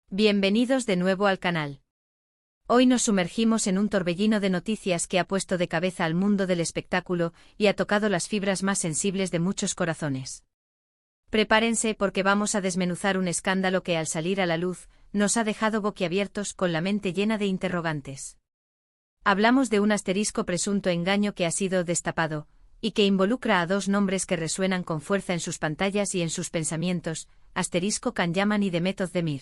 Bienvenidos de nuevo al canal. Hoy nos sumergimos en un torbellino de noticias que ha puesto de cabeza al mundo del espectáculo y ha tocado las fibras más sensibles de muchos corazones. Prepárense porque vamos a desmenuzar un escándalo que al salir a la luz, nos ha dejado boquiabiertos con la mente llena de interrogantes. Hablamos de un asterisco presunto engaño que ha sido destapado, y que involucra a dos nombres que resuenan con fuerza en sus pantallas y en sus pensamientos, asterisco Can Yaman y Demet Özdemir.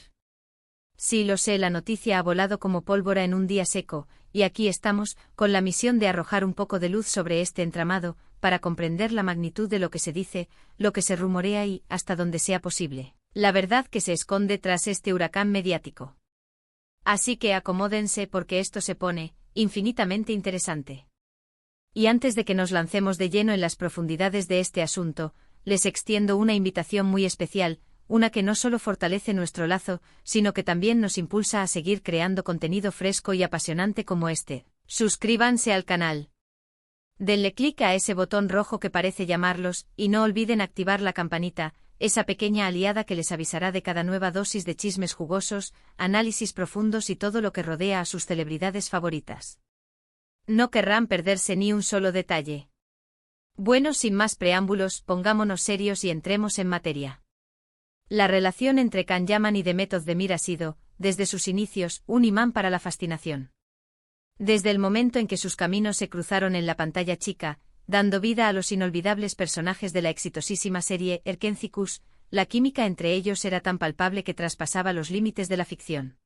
Sí, lo sé, la noticia ha volado como pólvora en un día seco, y aquí estamos, con la misión de arrojar un poco de luz sobre este entramado, para comprender la magnitud de lo que se dice, lo que se rumorea y, hasta donde sea posible, la verdad que se esconde tras este huracán mediático. Así que acomódense porque esto se pone infinitamente interesante. Y antes de que nos lancemos de lleno en las profundidades de este asunto, les extiendo una invitación muy especial, una que no solo fortalece nuestro lazo, sino que también nos impulsa a seguir creando contenido fresco y apasionante como este. Suscríbanse al canal. Denle clic a ese botón rojo que parece llamarlos, y no olviden activar la campanita, esa pequeña aliada que les avisará de cada nueva dosis de chismes jugosos, análisis profundos y todo lo que rodea a sus celebridades favoritas. No querrán perderse ni un solo detalle. Bueno, sin más preámbulos, pongámonos serios y entremos en materia. La relación entre Can Yaman y Demet Özdemir ha sido, desde sus inicios, un imán para la fascinación. Desde el momento en que sus caminos se cruzaron en la pantalla chica, dando vida a los inolvidables personajes de la exitosísima serie Erkenci-Kuş, la química entre ellos era tan palpable que traspasaba los límites de la ficción.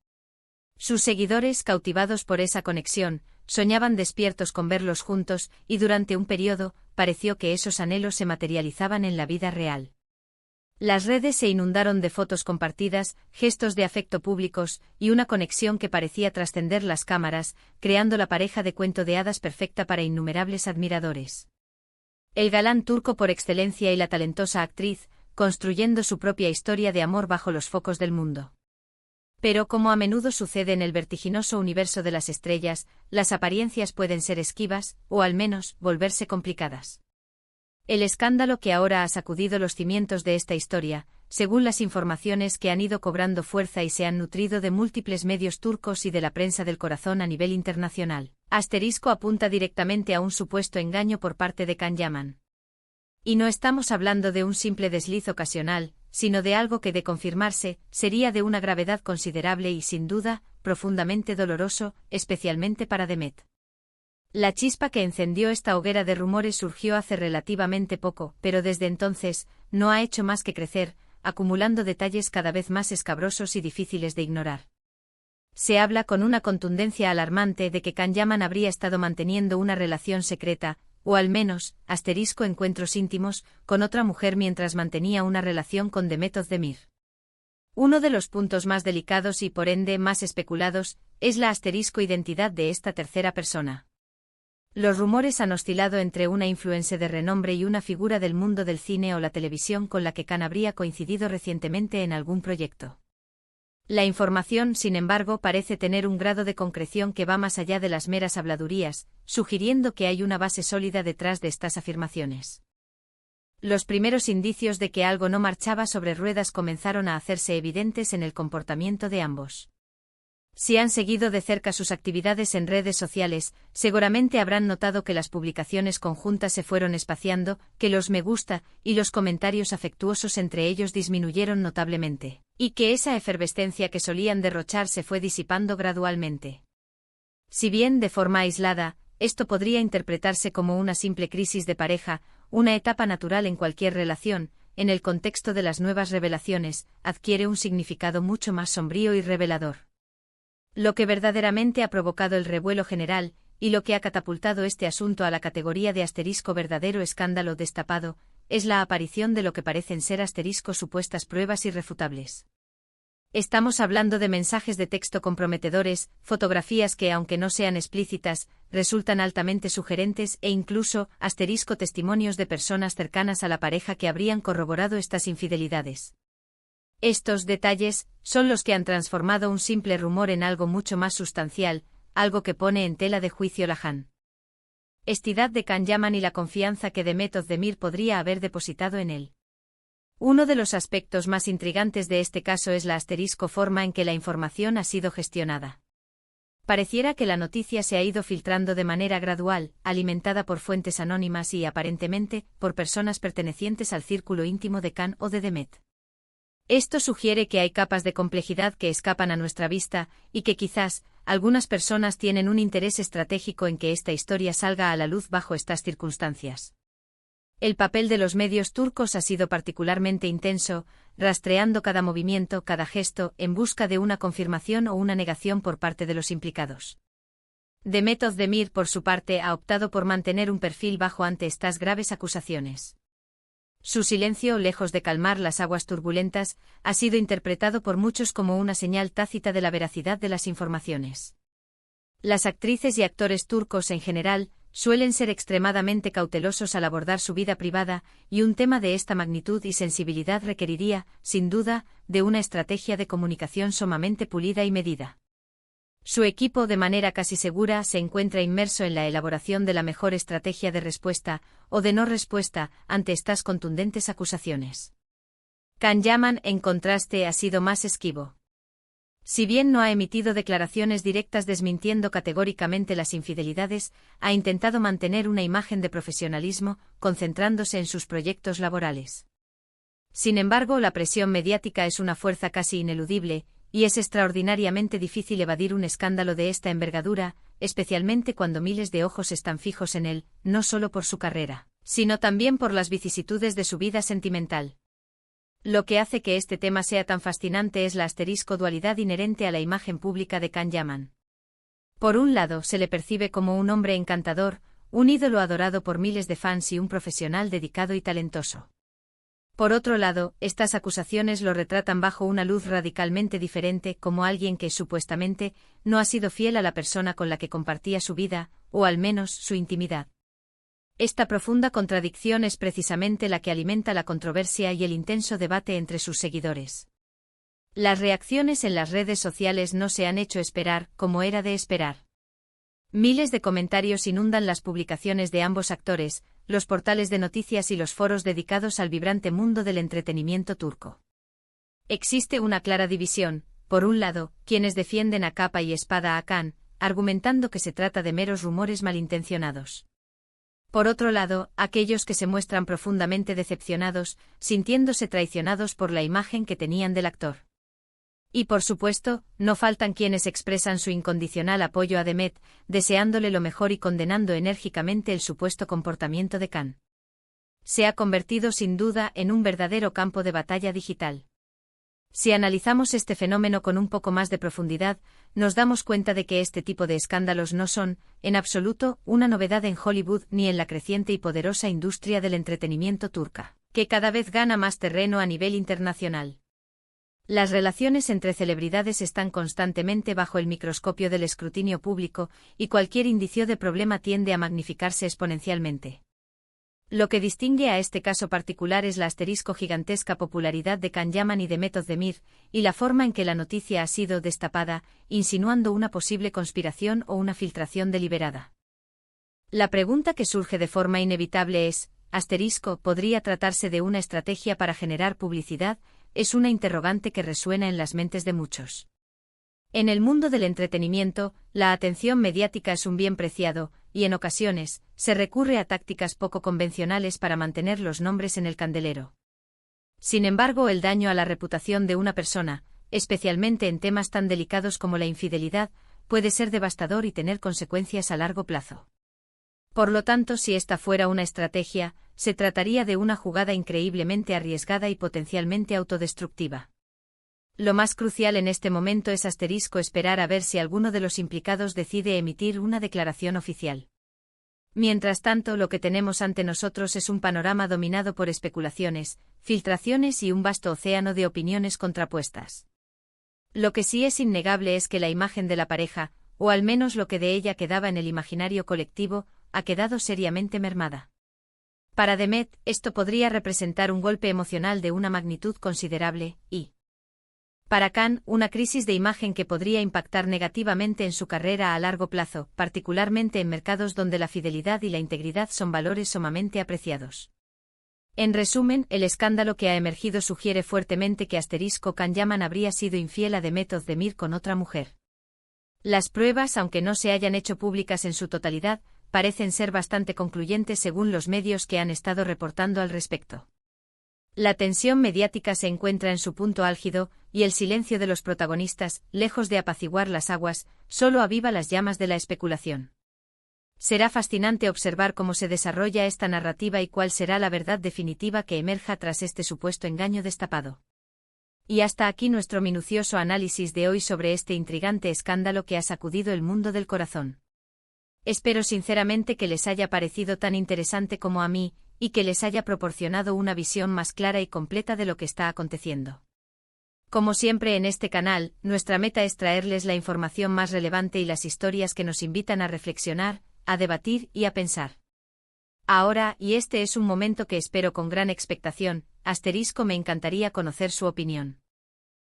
Sus seguidores, cautivados por esa conexión, soñaban despiertos con verlos juntos, y durante un periodo, pareció que esos anhelos se materializaban en la vida real. Las redes se inundaron de fotos compartidas, gestos de afecto públicos, y una conexión que parecía trascender las cámaras, creando la pareja de cuento de hadas perfecta para innumerables admiradores. El galán turco por excelencia y la talentosa actriz, construyendo su propia historia de amor bajo los focos del mundo. Pero como a menudo sucede en el vertiginoso universo de las estrellas, las apariencias pueden ser esquivas, o al menos, volverse complicadas. El escándalo que ahora ha sacudido los cimientos de esta historia, según las informaciones que han ido cobrando fuerza y se han nutrido de múltiples medios turcos y de la prensa del corazón a nivel internacional, apunta directamente a un supuesto engaño por parte de Can Yaman. Y no estamos hablando de un simple desliz ocasional, sino de algo que de confirmarse, sería de una gravedad considerable y sin duda, profundamente doloroso, especialmente para Demet. La chispa que encendió esta hoguera de rumores surgió hace relativamente poco, pero desde entonces, no ha hecho más que crecer, acumulando detalles cada vez más escabrosos y difíciles de ignorar. Se habla con una contundencia alarmante de que Can Yaman habría estado manteniendo una relación secreta, o al menos, encuentros íntimos, con otra mujer mientras mantenía una relación con Demet Özdemir. Uno de los puntos más delicados y por ende más especulados, es la identidad de esta tercera persona. Los rumores han oscilado entre una influencer de renombre y una figura del mundo del cine o la televisión con la que Can habría coincidido recientemente en algún proyecto. La información, sin embargo, parece tener un grado de concreción que va más allá de las meras habladurías, sugiriendo que hay una base sólida detrás de estas afirmaciones. Los primeros indicios de que algo no marchaba sobre ruedas comenzaron a hacerse evidentes en el comportamiento de ambos. Si han seguido de cerca sus actividades en redes sociales, seguramente habrán notado que las publicaciones conjuntas se fueron espaciando, que los me gusta y los comentarios afectuosos entre ellos disminuyeron notablemente, y que esa efervescencia que solían derrochar se fue disipando gradualmente. Si bien de forma aislada, esto podría interpretarse como una simple crisis de pareja, una etapa natural en cualquier relación, en el contexto de las nuevas revelaciones, adquiere un significado mucho más sombrío y revelador. Lo que verdaderamente ha provocado el revuelo general, y lo que ha catapultado este asunto a la categoría de verdadero escándalo destapado, es la aparición de lo que parecen ser supuestas pruebas irrefutables. Estamos hablando de mensajes de texto comprometedores, fotografías que aunque no sean explícitas, resultan altamente sugerentes e incluso, testimonios de personas cercanas a la pareja que habrían corroborado estas infidelidades. Estos detalles son los que han transformado un simple rumor en algo mucho más sustancial, algo que pone en tela de juicio la honestidad de Can Yaman y la confianza que Demet Özdemir podría haber depositado en él. Uno de los aspectos más intrigantes de este caso es la forma en que la información ha sido gestionada. Pareciera que la noticia se ha ido filtrando de manera gradual, alimentada por fuentes anónimas y, aparentemente, por personas pertenecientes al círculo íntimo de Khan o de Demet. Esto sugiere que hay capas de complejidad que escapan a nuestra vista, y que quizás, algunas personas tienen un interés estratégico en que esta historia salga a la luz bajo estas circunstancias. El papel de los medios turcos ha sido particularmente intenso, rastreando cada movimiento, cada gesto, en busca de una confirmación o una negación por parte de los implicados. Demet Özdemir, por su parte, ha optado por mantener un perfil bajo ante estas graves acusaciones. Su silencio, lejos de calmar las aguas turbulentas, ha sido interpretado por muchos como una señal tácita de la veracidad de las informaciones. Las actrices y actores turcos en general suelen ser extremadamente cautelosos al abordar su vida privada, y un tema de esta magnitud y sensibilidad requeriría, sin duda, de una estrategia de comunicación sumamente pulida y medida. Su equipo, de manera casi segura, se encuentra inmerso en la elaboración de la mejor estrategia de respuesta, o de no respuesta, ante estas contundentes acusaciones. Can Yaman, en contraste, ha sido más esquivo. Si bien no ha emitido declaraciones directas desmintiendo categóricamente las infidelidades, ha intentado mantener una imagen de profesionalismo, concentrándose en sus proyectos laborales. Sin embargo, la presión mediática es una fuerza casi ineludible, y es extraordinariamente difícil evadir un escándalo de esta envergadura, especialmente cuando miles de ojos están fijos en él, no solo por su carrera, sino también por las vicisitudes de su vida sentimental. Lo que hace que este tema sea tan fascinante es la dualidad inherente a la imagen pública de Can Yaman. Por un lado, se le percibe como un hombre encantador, un ídolo adorado por miles de fans y un profesional dedicado y talentoso. Por otro lado, estas acusaciones lo retratan bajo una luz radicalmente diferente, como alguien que, supuestamente, no ha sido fiel a la persona con la que compartía su vida, o al menos su intimidad. Esta profunda contradicción es precisamente la que alimenta la controversia y el intenso debate entre sus seguidores. Las reacciones en las redes sociales no se han hecho esperar, como era de esperar. Miles de comentarios inundan las publicaciones de ambos actores, los portales de noticias y los foros dedicados al vibrante mundo del entretenimiento turco. Existe una clara división, por un lado, quienes defienden a capa y espada a Khan, argumentando que se trata de meros rumores malintencionados. Por otro lado, aquellos que se muestran profundamente decepcionados, sintiéndose traicionados por la imagen que tenían del actor. Y por supuesto, no faltan quienes expresan su incondicional apoyo a Demet, deseándole lo mejor y condenando enérgicamente el supuesto comportamiento de Khan. Se ha convertido sin duda en un verdadero campo de batalla digital. Si analizamos este fenómeno con un poco más de profundidad, nos damos cuenta de que este tipo de escándalos no son, en absoluto, una novedad en Hollywood ni en la creciente y poderosa industria del entretenimiento turca, que cada vez gana más terreno a nivel internacional. Las relaciones entre celebridades están constantemente bajo el microscopio del escrutinio público, y cualquier indicio de problema tiende a magnificarse exponencialmente. Lo que distingue a este caso particular es la gigantesca popularidad de Can Yaman y Demet Özdemir, y la forma en que la noticia ha sido destapada, insinuando una posible conspiración o una filtración deliberada. La pregunta que surge de forma inevitable es, ¿podría tratarse de una estrategia para generar publicidad? Es una interrogante que resuena en las mentes de muchos. En el mundo del entretenimiento, la atención mediática es un bien preciado, y en ocasiones, se recurre a tácticas poco convencionales para mantener los nombres en el candelero. Sin embargo, el daño a la reputación de una persona, especialmente en temas tan delicados como la infidelidad, puede ser devastador y tener consecuencias a largo plazo. Por lo tanto, si esta fuera una estrategia, se trataría de una jugada increíblemente arriesgada y potencialmente autodestructiva. Lo más crucial en este momento es esperar a ver si alguno de los implicados decide emitir una declaración oficial. Mientras tanto, lo que tenemos ante nosotros es un panorama dominado por especulaciones, filtraciones y un vasto océano de opiniones contrapuestas. Lo que sí es innegable es que la imagen de la pareja, o al menos lo que de ella quedaba en el imaginario colectivo, ha quedado seriamente mermada. Para Demet, esto podría representar un golpe emocional de una magnitud considerable, y para Khan, una crisis de imagen que podría impactar negativamente en su carrera a largo plazo, particularmente en mercados donde la fidelidad y la integridad son valores sumamente apreciados. En resumen, el escándalo que ha emergido sugiere fuertemente que Asterisco Kanyaman habría sido infiel a Demet Özdemir con otra mujer. Las pruebas, aunque no se hayan hecho públicas en su totalidad, parecen ser bastante concluyentes según los medios que han estado reportando al respecto. La tensión mediática se encuentra en su punto álgido, y el silencio de los protagonistas, lejos de apaciguar las aguas, solo aviva las llamas de la especulación. Será fascinante observar cómo se desarrolla esta narrativa y cuál será la verdad definitiva que emerja tras este supuesto engaño destapado. Y hasta aquí nuestro minucioso análisis de hoy sobre este intrigante escándalo que ha sacudido el mundo del corazón. Espero sinceramente que les haya parecido tan interesante como a mí, y que les haya proporcionado una visión más clara y completa de lo que está aconteciendo. Como siempre en este canal, nuestra meta es traerles la información más relevante y las historias que nos invitan a reflexionar, a debatir y a pensar. Ahora, y este es un momento que espero con gran expectación, Asterisco, me encantaría conocer su opinión.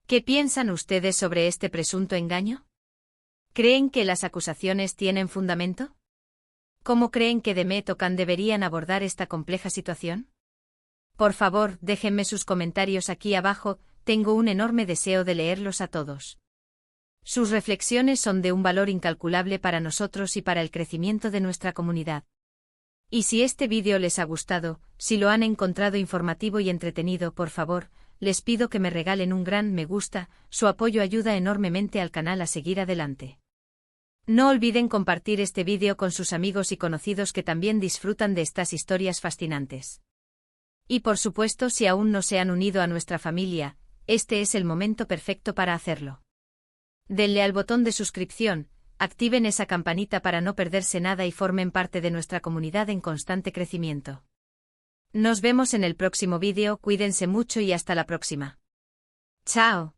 ¿Qué piensan ustedes sobre este presunto engaño? ¿Creen que las acusaciones tienen fundamento? ¿Cómo creen que Demet o Kan deberían abordar esta compleja situación? Por favor, déjenme sus comentarios aquí abajo, tengo un enorme deseo de leerlos a todos. Sus reflexiones son de un valor incalculable para nosotros y para el crecimiento de nuestra comunidad. Y si este vídeo les ha gustado, si lo han encontrado informativo y entretenido, por favor, les pido que me regalen un gran me gusta, su apoyo ayuda enormemente al canal a seguir adelante. No olviden compartir este vídeo con sus amigos y conocidos que también disfrutan de estas historias fascinantes. Y por supuesto, si aún no se han unido a nuestra familia, este es el momento perfecto para hacerlo. Denle al botón de suscripción, activen esa campanita para no perderse nada y formen parte de nuestra comunidad en constante crecimiento. Nos vemos en el próximo vídeo, cuídense mucho y hasta la próxima. ¡Chao!